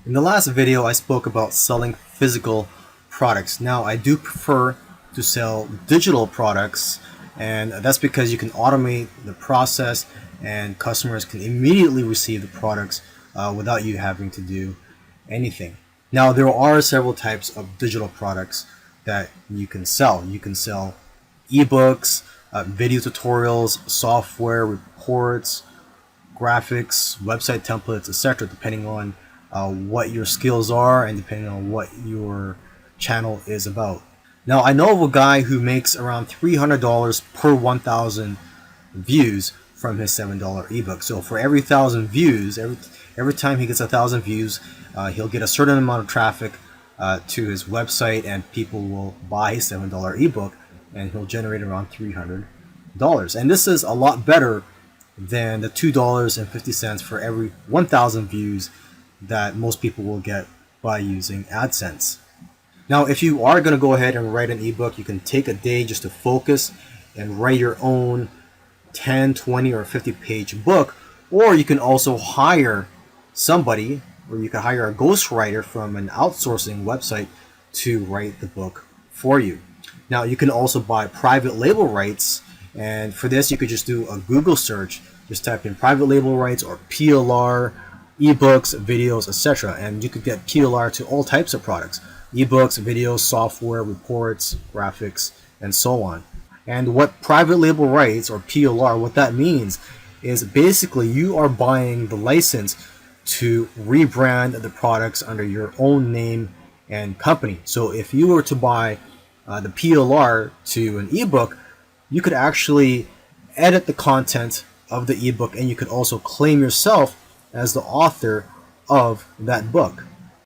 In the last video, I spoke about selling physical products. Now, I do prefer to sell digital products, and that's because you can automate the process and customers can immediately receive the products without you having to do anything. Now, there are several types of digital products that you can sell. You can sell ebooks, video tutorials, software, reports, graphics, website templates, etc., depending on what your skills are and depending on what your channel is about. Now, I know of a guy who makes around $300 per 1,000 views from his $7 ebook. So for every 1,000 views, every time he gets 1,000 views, he'll get a certain amount of traffic to his website, and people will buy his $7 ebook, and he'll generate around $300. And this is a lot better than the $2.50 for every 1,000 views that most people will get by using AdSense. Now, if you are going to go ahead and write an ebook, you can take a day just to focus and write your own 10, 20, or 50 page book, or you can also hire somebody, or you can hire a ghostwriter from an outsourcing website to write the book for you. Now, you can also buy private label rights, and for this you could just do a Google search. Just type in private label rights or PLR, ebooks, videos, etc., and you could get PLR to all types of products: ebooks, videos, software, reports, graphics, and so on. And what private label rights or PLR, what that means is basically you are buying the license to rebrand the products under your own name and company. So if you were to buy the PLR to an ebook, you could actually edit the content of the ebook, and you could also claim yourself as the author of that book.